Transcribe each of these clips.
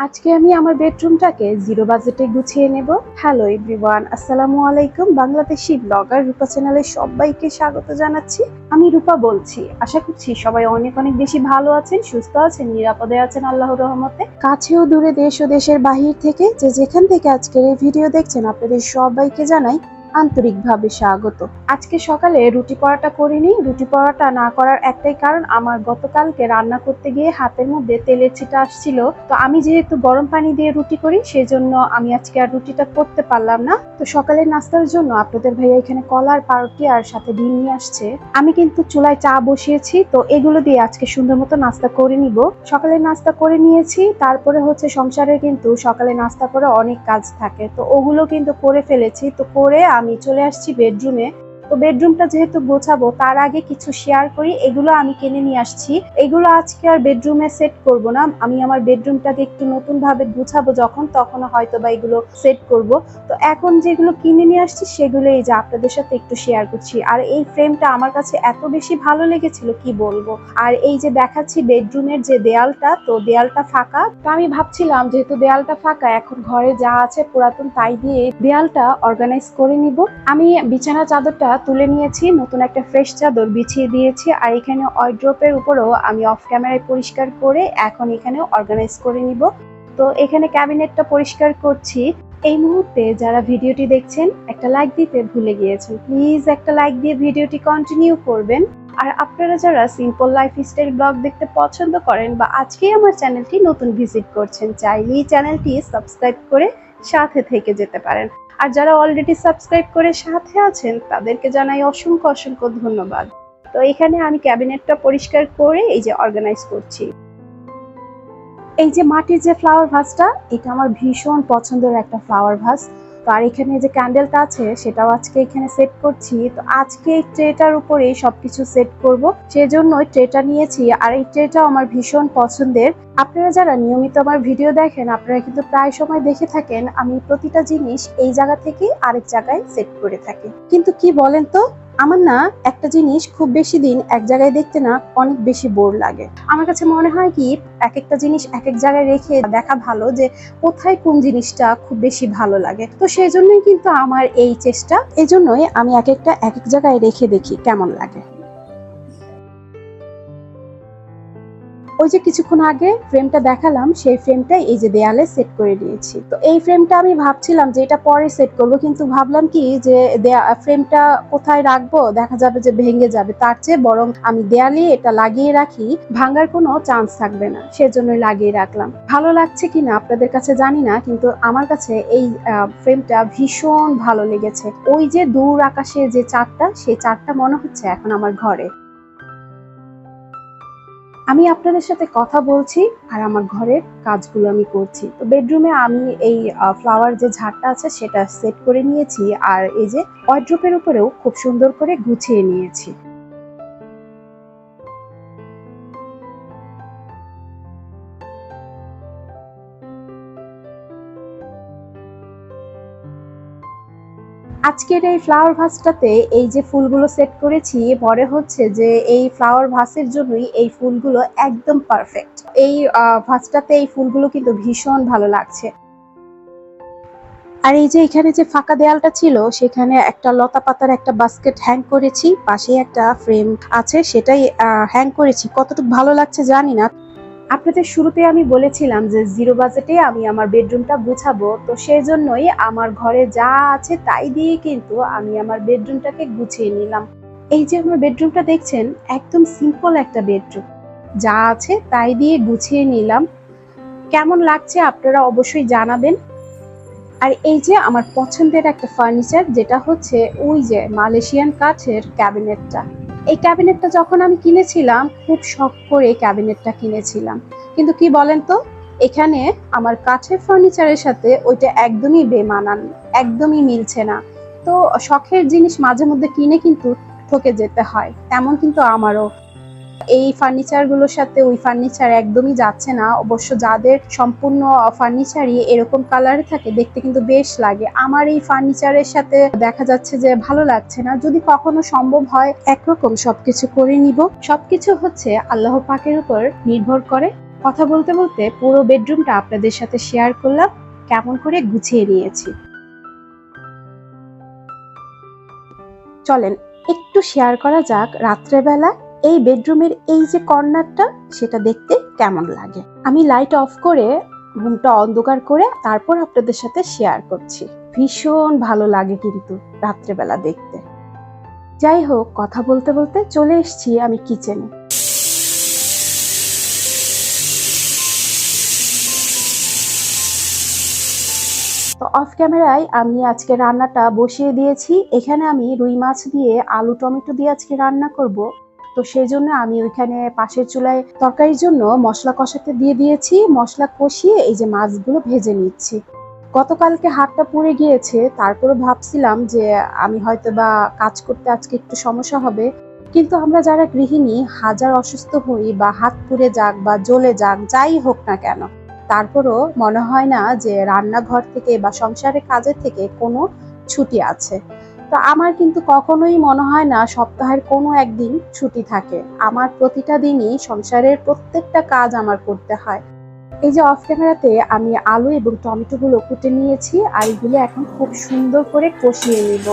আজকে আমি আমার বেডরুমটাকে জিরো বাজেটে গুছিয়ে নেব। হ্যালো এভরিওয়ান, আসসালামু আলাইকুম। বাংলাদেশি ব্লগার রূপা চ্যানেলে সবাইকে স্বাগত জানাচ্ছি। আমি রূপা বলছি। আশা করছি সবাই অনেক অনেক বেশি ভালো আছেন, সুস্থ আছেন, নিরাপদে আছেন আল্লাহর রহমতে। কাছেও দূরে, দেশ ও দেশের বাহির থেকে যে যেখান থেকে আজকের এই ভিডিও দেখছেন, আপনাদের সবাইকে জানাই আন্তরিকভাবে স্বাগত। আজকে সকালে রুটি পরোটা করিনি। রুটি পরোটা না করার একটাই কারণ, আমার গতকালকে রান্না করতে গিয়ে হাতের মধ্যে তেলের ছিটা আসছিল। তো আমি যেহেতু গরম পানি দিয়ে রুটি করি, সেজন্য আমি আজকে আর রুটিটা করতে পারলাম না। তো সকালের নাস্তার জন্য আপনাদের ভাইয়া এখানে কলার পাউরুটি আর সাথে ডিম নিয়ে আসছে। আমি কিন্তু চুলায় চা বসিয়েছি, তো এগুলো দিয়ে আজকে সুন্দর মতো নাস্তা করে নিব। সকালে নাস্তা করে নিয়েছি, তারপরে হচ্ছে সংসারে কিন্তু সকালে নাস্তা করে অনেক কাজ থাকে, তো ওগুলো কিন্তু করে ফেলেছি। তো করে আমি চলে আসছি বেডরুমে। তো বেডরুমটা যেহেতু গোছাবো, তার আগে কিছু শেয়ার করি। এগুলো আমি কিনে নিয়ে আসছি। এগুলো আজকে আর বেডরুমে সেট করব না, আমি আমার বেডরুমটাকে একটু নতুন ভাবে গুছাবো যখন, তখন হয়তো বা এগুলো সেট করব। তো এখন যেগুলো কিনে নিয়ে আসছি সেগুলো এই যে আপনাদের সাথে একটু শেয়ার করছি। আর এই ফ্রেমটা আমার কাছে এত বেশি ভালো লেগেছিল কি বলবো। আর এই যে দেখাচ্ছি বেডরুমের যে দেয়ালটা, তো দেয়ালটা ফাঁকা। তো আমি ভাবছিলাম যেহেতু দেয়ালটা ফাঁকা, এখন ঘরে যা আছে পুরাতন তাই দিয়ে দেয়ালটা অর্গানাইজ করে নিব। আমি বিছানা চাদরটা তুলে নিয়েছি, নতুন একটা ফ্রেশ চাদর বিছিয়ে দিয়েছি। আর এখানে ওয়ারড্রপের উপরেও আমি অফ ক্যামেরায় পরিষ্কার করে এখন এখানে অর্গানাইজ করে নিব। তো এখানে ক্যাবিনেটটা পরিষ্কার করছি। এই মুহূর্তে যারা ভিডিওটি দেখছেন, একটা লাইক দিতে ভুলে গিয়েছেন, প্লিজ একটা লাইক দিয়ে ভিডিওটি কন্টিনিউ করবেন। আর আপনারা যারা সিম্পল লাইফস্টাইল ব্লগ দেখতে পছন্দ করেন বা আজকেই আমার চ্যানেলটি নতুন ভিজিট করছেন, চাইলেই চ্যানেলটি সাবস্ক্রাইব করে সাথে থেকে যেতে পারেন। আর যারা অলরেডি সাবস্ক্রাইব করে সাথে আছেন, তাদেরকে জানাই অসংখ্য অসংখ্য ধন্যবাদ। তো এখানে আমি ক্যাবিনেটটা পরিষ্কার করে এই যে অর্গানাইজ করছি। এই যে মাটির যে ফ্লাওয়ার ভাসটা, এটা আমার ভীষণ পছন্দের একটা ফ্লাওয়ার ভাস। তো আর এখানে যে ক্যান্ডেলটা আছে সেটাও আজকে এখানে সেট করছি। তো আজকে এই ট্রেটার উপরেই সবকিছু সেট করব, সেজন্য ট্রেটা নিয়েছি। আর এই ট্রেটাও আমার ভীষণ পছন্দের। আপনারা যারা নিয়মিত আমার ভিডিও দেখেন, আপনারা কিন্তু প্রায় সময় দেখে থাকেন আমি প্রতিটা জিনিস এই জায়গা থেকে আরেক জায়গায় সেট করে থাকি। কিন্তু কি বলেন তো, আমার না একটা জিনিস খুব বেশি দিন এক জায়গায় দেখতে না অনেক বেশি বোর লাগে। আমার কাছে মনে হয় কি, এক একটা জিনিস এক এক জায়গায় রেখে দেখা ভালো যে কোথায় কোন জিনিসটা খুব বেশি ভালো লাগে। তো সেই জন্যই কিন্তু আমার এই চেষ্টা, এই জন্যই আমি এক একটা এক এক জায়গায় রেখে দেখি কেমন লাগে। ওই যে কিছুক্ষণ আগে ফ্রেমটা দেখালাম, সেই ফ্রেমটাই এই যে দেয়ালে সেট করে নিয়েছি। তো এই ফ্রেমটা আমি ভাবছিলাম যে এটা পরে সেট করব, কিন্তু ভাবলাম কি যে ফ্রেমটা কোথায় রাখবো, দেখা যাবে যে ভেঙে যাবে, তার চেয়ে বরং আমি দেয়ালে এটা লাগিয়ে রাখি, ভাঙার কোনো চান্স থাকবে না, সেজন্যই লাগিয়ে রাখলাম। ভালো লাগছে কিনা আপনাদের কাছে জানি না, কিন্তু আমার কাছে এই ফ্রেমটা ভীষণ ভালো লেগেছে। ওই যে দূর আকাশে যে চাঁদটা, সেই চাঁদটা মনে হচ্ছে এখন আমার ঘরে। আমি আপনাদের সাথে কথা বলছি আর আমার ঘরের কাজগুলো আমি করছি। তো বেডরুমে আমি এই ফ্লাওয়ার যে ঝাড়টা আছে সেটা সেট করে নিয়েছি। আর এই যে ওয়ারড্রপের উপরেও খুব সুন্দর করে গুছিয়ে নিয়েছি। আজকের এই ফ্লাওয়ার ভাসটাতে এই যে ফুলগুলো সেট করেছি, মনে হচ্ছে যে এই ফ্লাওয়ার ভাসের জন্যই এই ফুলগুলো একদম পারফেক্ট। এই ভাসটাতে এই ফুলগুলো কিন্তু ভীষণ ভালো লাগছে। আর এই যে এখানে যে ফাঁকা দেয়ালটা ছিল, সেখানে একটা লতা পাতার একটা বাস্কেট হ্যাং করেছি, পাশে একটা ফ্রেম আছে সেটাই হ্যাং করেছি। কতটুকু ভালো লাগছে জানি না। আপনাদের শুরুতে আমি বলেছিলাম যে জিরো বাজেটে আমি আমার বেডরুমটা গুছাবো, তো সেই জন্যই আমার ঘরে যা আছে তাই দিয়ে কিন্তু আমি আমার বেডরুমটাকে গুছিয়ে নিলাম। এই যে আমার বেডরুমটা দেখছেন, একদম সিম্পল একটা বেডরুম, যা আছে তাই দিয়ে গুছিয়ে নিলাম। কেমন লাগছে আপনারা অবশ্যই জানাবেন। আর এই যে আমার পছন্দের একটা ফার্নিচার, যেটা হচ্ছে ওই যে মালয়েশিয়ান কাঠের ক্যাবিনেটটা। এই ক্যাবিনেটটা যখন আমি কিনেছিলাম, খুব শখ করে ক্যাবিনেটটা কিনেছিলাম, কিন্তু কি বলেন তো, এখানে আমার কাঠের ফার্নিচারের সাথে ওইটা একদমই বেমানান, একদমই মিলছে না। তো শখের জিনিস মাঝে মধ্যে কিনে কিন্তু ঠকে যেতে হয়, তেমন কিন্তু আমারও। এই ফার্নিচার গুলোর সাথে ওই ফার্নিচার একদমই যাচ্ছে না। অবশ্য যাদের সম্পূর্ণ ফার্নিচারই এরকম কালারে থাকে, দেখতে কিন্তু বেশ লাগে। আমার এই ফার্নিচারের সাথে দেখা যাচ্ছে যে ভালো লাগছে না। যদি কখনো সম্ভব হয় একরকম সবকিছু করে নিব। সবকিছু হচ্ছে আল্লাহ পাকের উপর নির্ভর করে। কথা বলতে বলতে পুরো বেডরুমটা আপনাদের সাথে শেয়ার করলাম, কেমন করে গুছিয়ে নিয়েছি। চলেন একটু শেয়ার করা যাক রাত্রেবেলা এই বেডরুমের এই যে কর্নারটা, সেটা দেখতে কেমন লাগে। আমি লাইট অফ করে রুমটা অন্ধকার করে তারপর আপনাদের সাথে শেয়ার করছি। ভীষণ ভালো লাগে কিন্তু রাত্রেবেলা দেখতে। যাই হোক, কথা বলতে বলতে চলে এসেছি আমি কিচেনে। তো অফ ক্যামেরায় আমি আজকে রান্নাটা বসিয়ে দিয়েছি। এখানে আমি রুই মাছ দিয়ে আলু টমেটো দিয়ে আজকে রান্না করব। তো সেই জন্য আমি ওইখানে পাশের চুলায় তরকারির জন্য মশলা কষাতে দিয়ে দিয়েছি। মশলা কষিয়ে এই যে মাছগুলো ভেজে নিচ্ছি। গতকালকে হাতটা পুড়ে গিয়েছে, তারপরে ভাবছিলাম যে আমি হয়তো বা কাজ করতে আজকে একটু সমস্যা হবে, কিন্তু আমরা যারা গৃহিণী হাজার অসুস্থ হই বা হাত পুড়ে যাক বা জ্বলে যাক, যাই হোক না কেন, তারপরও মনে হয় না যে রান্নাঘর থেকে বা সংসারের কাজের থেকে কোনো ছুটি আছে। তো আমার কিন্তু কখনোই মনে হয় না সপ্তাহের কোনো একদিন ছুটি থাকে। আমার প্রতিটা দিনই সংসারের প্রত্যেকটা কাজ আমার করতে হয়। এই যে অফ ক্যামেরাতে আমি আলু এবং টমেটো গুলো কুটে নিয়েছি, আর এগুলো এখন খুব সুন্দর করে কষিয়ে নিব।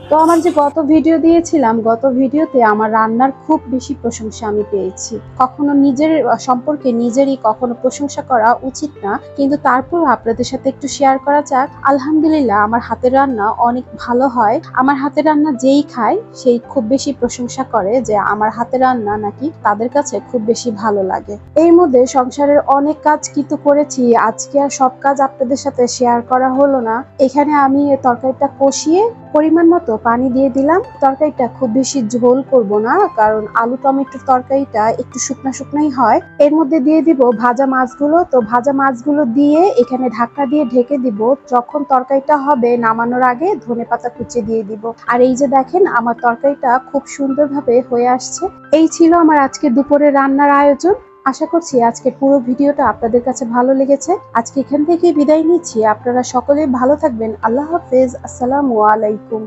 তো আমার যে গত ভিডিও দিয়েছিলাম, গত ভিডিওতে আমার রান্নার খুব বেশি প্রশংসা আমি পেয়েছি। কখনো নিজের সম্পর্কে নিজেরই কখনো প্রশংসা করা উচিত না, কিন্তু তারপর আপনাদের সাথে একটু শেয়ার করা যাক। আলহামদুলিল্লাহ, আমার হাতের রান্না অনেক ভালো হয়। আমার হাতের রান্না যেই খায় সেই খুব বেশি প্রশংসা করে যে আমার হাতের রান্না নাকি তাদের কাছে খুব বেশি ভালো লাগে। এর মধ্যে সংসারের অনেক কাজ কিন্তু করেছি, আজকে আর সব কাজ আপনাদের সাথে শেয়ার করা হলো না। এখানে আমি তরকারিটা কষিয়ে পরিমাণ মতো পানি দিয়ে দিলাম। তরকারিটা খুব বেশি ঝোল করব না, কারণ আলু টমেটোর তরকারিটা একটু শুকনা শুকনাই হয়। এর মধ্যে দিয়ে দিব ভাজা মাছগুলো। তো ভাজা মাছগুলো দিয়ে এখানে ঢাকনা দিয়ে ঢেকে দিব। যখন তরকারিটা হবে নামানোর আগে ধনেপাতা কুচি দিয়ে দিব। আর এই যে দেখেন, আমার তরকারিটা খুব সুন্দরভাবে হয়ে আসছে। এই ছিল আমার আজকে দুপুরে রান্নার আয়োজন। আশা করছি আজকের পুরো ভিডিওটা আপনাদের কাছে ভালো লেগেছে। আজকে এখান থেকে বিদায় নিচ্ছি। আপনারা সকলে ভালো থাকবেন। আল্লাহ হাফেজ। আসসালামু আলাইকুম।